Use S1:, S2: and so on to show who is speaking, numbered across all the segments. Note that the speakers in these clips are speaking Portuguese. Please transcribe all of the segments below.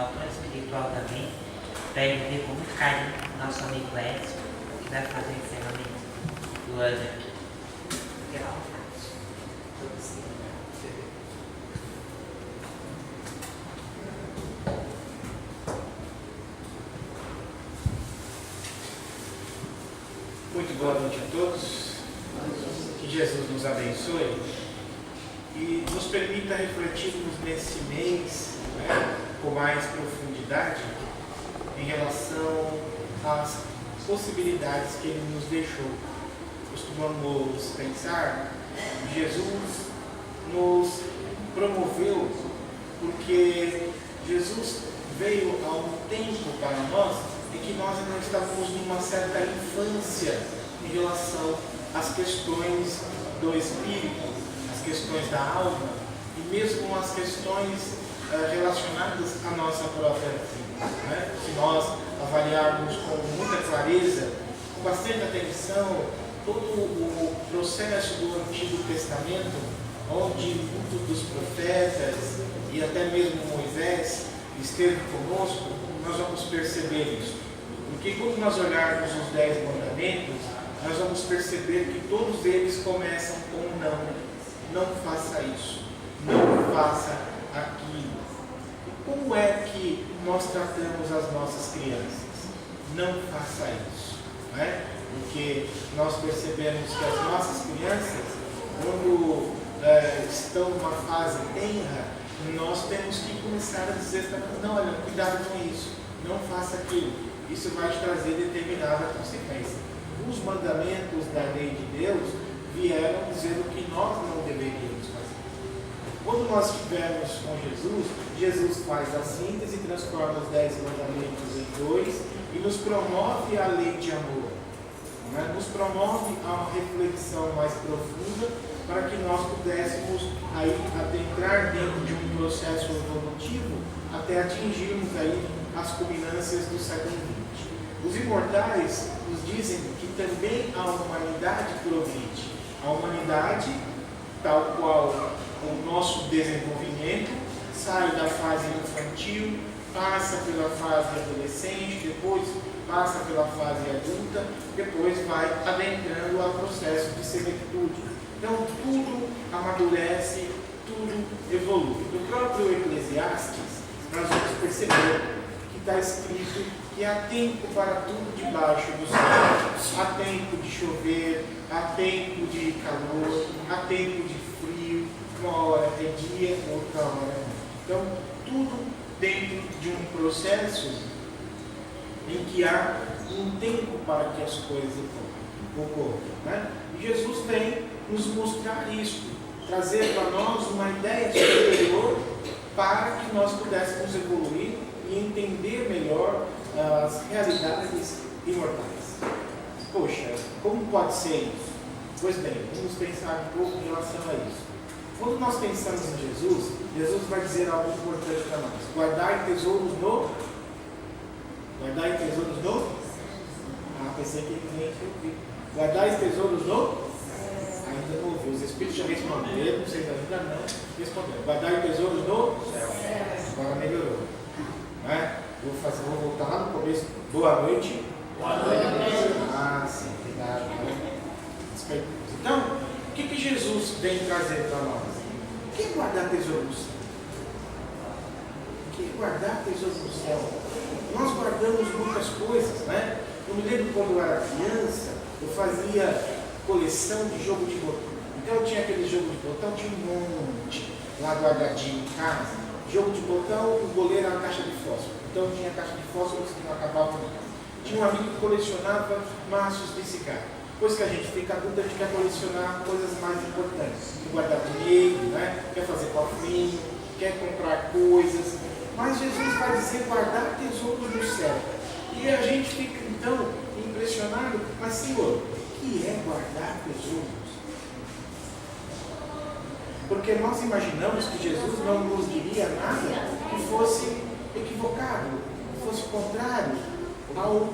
S1: autor espiritual também, para ele ver com muito carinho nosso amigo Edson, que vai fazer o encerramento do ano aqui.
S2: Muito boa noite a todos. Que Jesus nos abençoe e nos permita refletirmos nesse mês, com mais profundidade em relação às possibilidades que Ele nos deixou. Costumamos pensar que Jesus nos promoveu porque Jesus veio há um tempo para nós e que nós não estávamos numa certa infância em relação às questões do espírito, as questões da alma e mesmo as questões relacionadas à nossa própria vida. Se nós avaliarmos com muita clareza, com bastante atenção, todo o processo do Antigo Testamento, onde muitos dos profetas e até mesmo Moisés esteve conosco, nós vamos perceber isso. Porque quando nós olharmos os 10 mandamentos, nós vamos perceber que todos eles começam com não. Não faça isso. Não faça aquilo. E como é que nós tratamos as nossas crianças? Não faça isso. Não é? Porque nós percebemos que as nossas crianças, quando estão numa fase tenra, nós temos que começar a dizer para elas, não, olha, cuidado com isso, não faça aquilo, isso vai te trazer determinada consequência. Os mandamentos da lei de Deus vieram dizer o que nós não deveríamos fazer. Quando nós estivermos com Jesus, Jesus faz a síntese, transforma os 10 mandamentos em 2 e nos promove a lei de amor. Nos promove a uma reflexão mais profunda para que nós pudéssemos aí adentrar dentro de um processo evolutivo até atingirmos aí as culminâncias do século XX. Os imortais nos dizem que também a humanidade progride. A humanidade, tal qual o nosso desenvolvimento, sai da fase infantil, passa pela fase adolescente, depois passa pela fase adulta, depois vai adentrando ao processo de senectude. Então, tudo amadurece, tudo evolui. No próprio Eclesiastes, nós vamos perceber que está escrito que há tempo para tudo debaixo do céu. Há tempo de chover, há tempo de calor, há tempo de frio, uma hora é dia, outra hora é noite. Então, tudo dentro de um processo em que há um tempo para que as coisas ocorram. E Jesus vem nos mostrar isso, trazer para nós uma ideia superior para que nós pudéssemos evoluir e entender melhor as realidades imortais. Poxa, como pode ser isso? Pois bem, vamos pensar um pouco em relação a isso. Quando nós pensamos em Jesus, Jesus vai dizer algo importante para nós. Guardai tesouros no... Guardai tesouros no... pensei que ele ouviu. Guardai tesouros no... Ainda não ouviu. Os Espíritos já responderam, vocês ainda não responderam. Guardai tesouros no... Agora melhorou. Vou voltar lá no começo. Boa noite.
S3: Boa noite.
S2: Sim, cuidado. Então, o que Jesus vem trazer para nós? O que é guardar tesouro no céu? O que é guardar tesouro no céu? Nós guardamos muitas coisas, Eu me lembro quando eu era criança, eu fazia coleção de jogo de botão. Então eu tinha aquele jogo de botão, tinha um monte lá guardadinho em casa. Jogo de botão, o goleiro era a caixa de fósforo. Então eu tinha caixa de fósforo que não acabava nunca. Tinha um amigo que colecionava maços de cigarro. Depois que a gente fica adulto, a gente quer colecionar coisas mais importantes. Quer guardar dinheiro, quer fazer cofrinho, quer comprar coisas. Mas Jesus vai dizer guardar tesouros no céu. E a gente fica então impressionado. Mas Senhor, o que é guardar tesouros? Porque nós imaginamos que Jesus não nos diria nada que fosse equivocado, que fosse contrário ao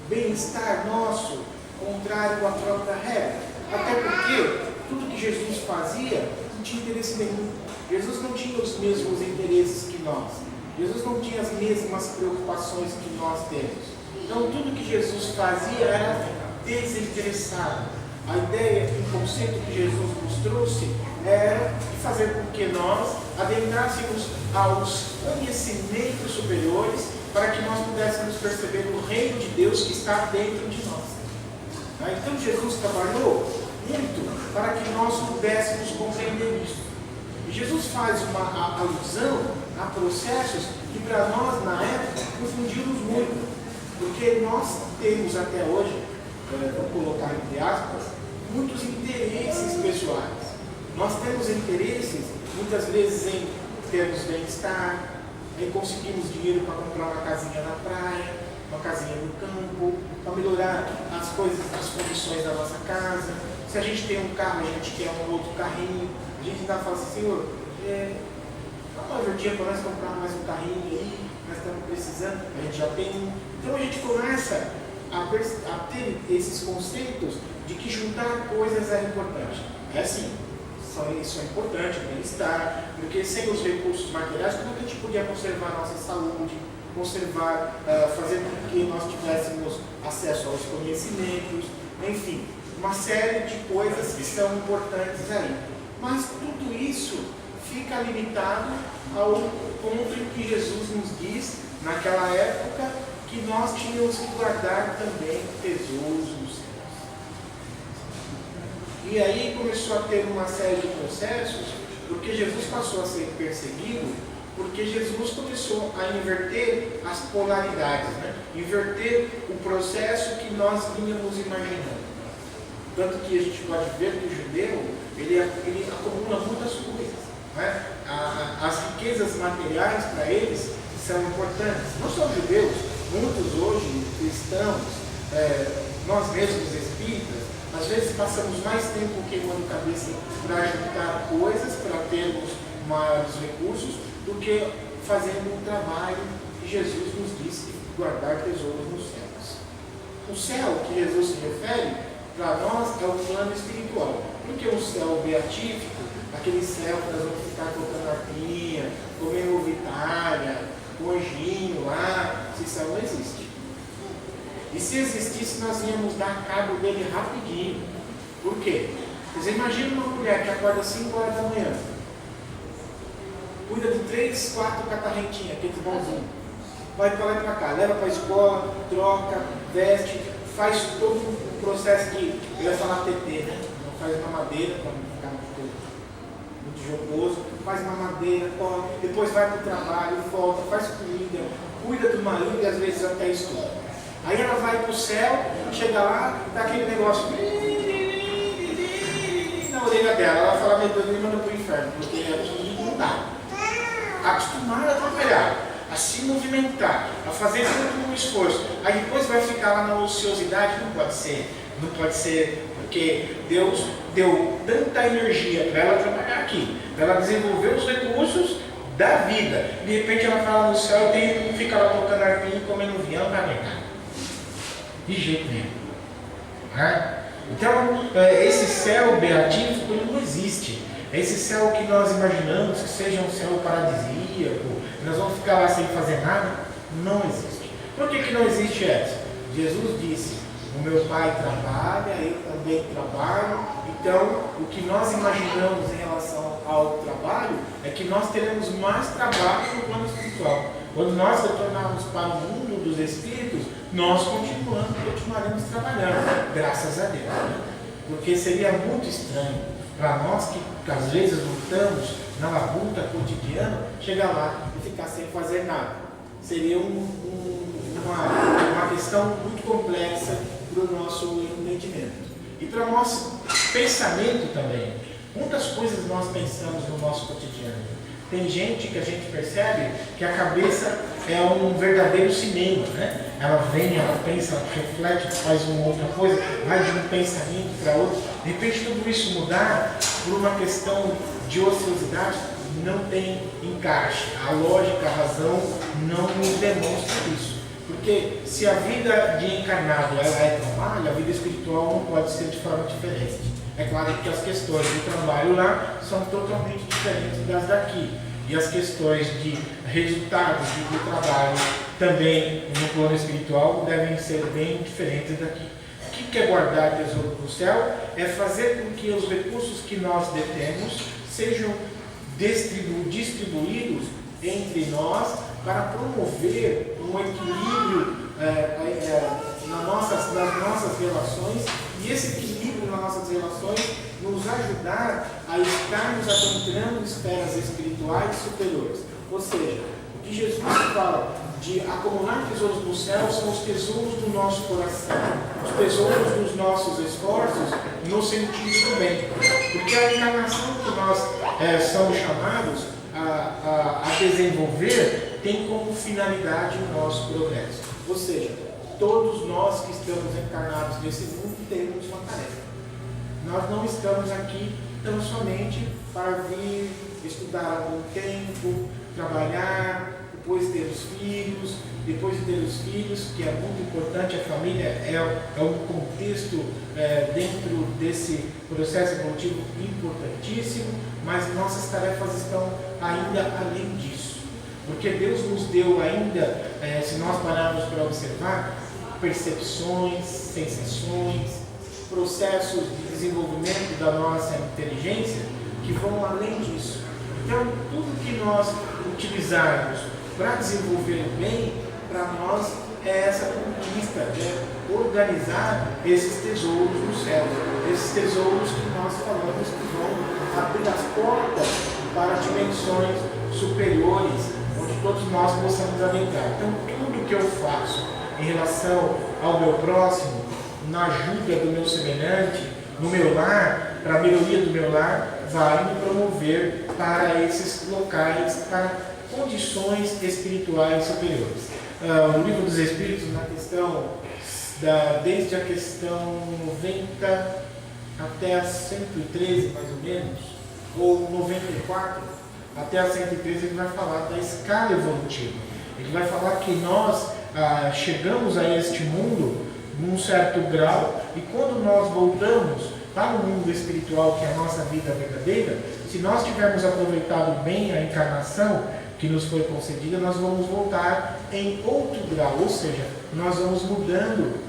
S2: bem-estar nosso, contrário à própria regra. Até porque tudo que Jesus fazia não tinha interesse nenhum. Jesus não tinha os mesmos interesses que nós. Jesus não tinha as mesmas preocupações que nós temos. Então, tudo que Jesus fazia era desinteressado. A ideia, o conceito que Jesus nos trouxe era de fazer com que nós adentrássemos aos conhecimentos superiores para que nós pudéssemos perceber o reino de Deus que está dentro de nós. Então, Jesus trabalhou muito para que nós pudéssemos compreender isso. E Jesus faz uma alusão a processos que para nós, na época, confundimos muito. Porque nós temos até hoje, vou colocar entre aspas, muitos interesses pessoais. Nós temos interesses, muitas vezes, em termos bem-estar, em conseguirmos dinheiro para comprar uma casinha na praia, uma casinha no campo, para melhorar as coisas, as condições da nossa casa. Se a gente tem um carro, a gente quer um outro carrinho. A gente ainda fala assim, Senhor, dá uma verdinha para nós comprar mais um carrinho aí, nós estamos precisando, a gente já tem um. Então a gente começa a ter esses conceitos de que juntar coisas é importante. É assim, isso é importante, o bem-estar, porque sem os recursos materiais, como que a gente podia conservar a nossa saúde, conservar, fazer com que nós tivéssemos acesso aos conhecimentos, enfim, uma série de coisas que são importantes aí. Mas tudo isso fica limitado ao ponto em que Jesus nos diz, naquela época, que nós tínhamos que guardar também tesouros nos céus. E aí começou a ter uma série de processos, porque Jesus passou a ser perseguido, porque Jesus começou a inverter as polaridades, né? Inverter o processo que nós vínhamos imaginando. Tanto que a gente pode ver que o judeu, ele acumula muitas coisas, né? As riquezas materiais para eles são importantes. Não só os judeus, muitos hoje cristãos, nós mesmos espíritas, às vezes passamos mais tempo queimando cabeça para juntar coisas, para termos maiores recursos, do que fazendo um trabalho que Jesus nos disse guardar tesouros nos céus. O céu que Jesus se refere, para nós, é o plano espiritual. Porque o céu beatífico, aquele céu que nós vamos ficar tocando arpinha, comendo ovitária, com anjinho lá, esse céu não existe. E se existisse, nós íamos dar cabo dele rapidinho. Por quê? Você imagina uma mulher que acorda às 5 horas da manhã, cuida de 3, 4 catarrentinhas, aqueles bonzinhos, vai para lá e para cá, leva para a escola, troca, veste, faz todo o processo de, eu ia falar TT, né? Não faz mamadeira, para não ficar muito jocoso, faz mamadeira, come, depois vai para o trabalho, volta, faz comida, cuida do marido e às vezes até estuda. Aí ela vai para o céu, chega lá, dá aquele negócio na orelha dela, ela fala, meu Deus, me manda para o inferno, porque aqui não dá. Acostumar a trabalhar, a se movimentar, a fazer todo um esforço. Aí depois vai ficar lá na ociosidade, não pode ser, porque Deus deu tanta energia para ela trabalhar aqui, para ela desenvolver os recursos da vida. De repente ela fala no céu e fica lá tocando arpinha e comendo vinho, não vai aguentar. De jeito nenhum. Então, esse céu beatífico não existe. Esse céu que nós imaginamos que seja um céu paradisíaco, nós vamos ficar lá sem fazer nada, não existe. Por que não existe essa? Jesus disse, o meu Pai trabalha, eu também trabalho. Então, o que nós imaginamos em relação ao trabalho é que nós teremos mais trabalho no plano espiritual. Quando nós retornarmos para o mundo dos espíritos, nós continuaremos trabalhando, graças a Deus. Né? Porque seria muito estranho para nós que às vezes lutamos na labuta cotidiana, chegar lá e ficar sem fazer nada. Seria uma questão muito complexa para o nosso entendimento. E para o nosso pensamento também. Muitas coisas nós pensamos no nosso cotidiano. Tem gente que a gente percebe que a cabeça é um verdadeiro cinema, né? Ela vem, ela pensa, ela reflete, faz uma outra coisa, vai de um pensamento para outro. De repente tudo isso mudar por uma questão de ociosidade não tem encaixe. A lógica, a razão não nos demonstra isso. Porque se a vida de encarnado ela é trabalho, a vida espiritual não pode ser de forma diferente. É claro que as questões do trabalho lá são totalmente diferentes das daqui. e as questões de resultados do trabalho também no plano espiritual devem ser bem diferentes daqui. O que é guardar tesouro no céu? É fazer com que os recursos que nós detemos sejam distribuídos entre nós para promover um equilíbrio nas nossas relações, e esse equilíbrio nas nossas relações nos ajudar a estarmos adentrando esferas espirituais superiores. Ou seja, o que Jesus fala de acumular tesouros no céu são os tesouros do nosso coração, os tesouros dos nossos esforços no sentido do bem. Porque a encarnação que nós somos chamados a desenvolver tem como finalidade o nosso progresso. Ou seja, todos nós que estamos encarnados nesse mundo temos uma tarefa. Nós não estamos aqui tão somente para vir estudar algum tempo, trabalhar, depois ter os filhos, depois de ter os filhos, que é muito importante, a família é um contexto dentro desse processo evolutivo importantíssimo, mas nossas tarefas estão ainda além disso. Porque Deus nos deu ainda, se nós pararmos para observar, percepções, sensações, processos de desenvolvimento da nossa inteligência que vão além disso. Então, tudo que nós utilizarmos para desenvolver o bem, para nós é essa conquista, organizar esses tesouros no céu, esses tesouros que nós falamos que vão abrir as portas para dimensões superiores, onde todos nós possamos adentrar. Então, tudo que eu faço em relação ao meu próximo, na ajuda do meu semelhante, no meu lar, para a melhoria do meu lar, vai me promover para esses locais, para condições espirituais superiores. No Livro dos Espíritos, na questão, desde a questão 90 até a 113, mais ou menos, ou 94 até a 113, ele vai falar da escala evolutiva. Ele vai falar que nós chegamos a este mundo num certo grau, e quando nós voltamos para o mundo espiritual, que é a nossa vida verdadeira, se nós tivermos aproveitado bem a encarnação que nos foi concedida, nós vamos voltar em outro grau, ou seja, nós vamos mudando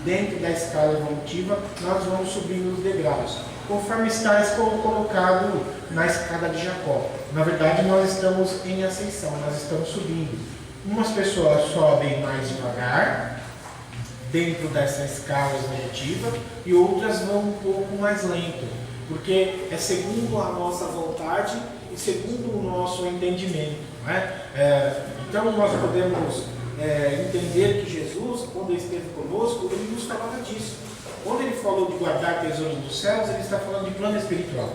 S2: dentro da escala evolutiva, nós vamos subindo os degraus, conforme está colocado na escada de Jacó. Na verdade, nós estamos em ascensão, nós estamos subindo. Umas pessoas sobem mais devagar, dentro dessa escala evolutiva, e outras vão um pouco mais lento, porque é segundo a nossa vontade e segundo o nosso entendimento, não é? Então nós podemos entender que Jesus, quando ele esteve conosco, ele nos falava disso. Quando ele falou de guardar tesouros dos céus, ele está falando de plano espiritual.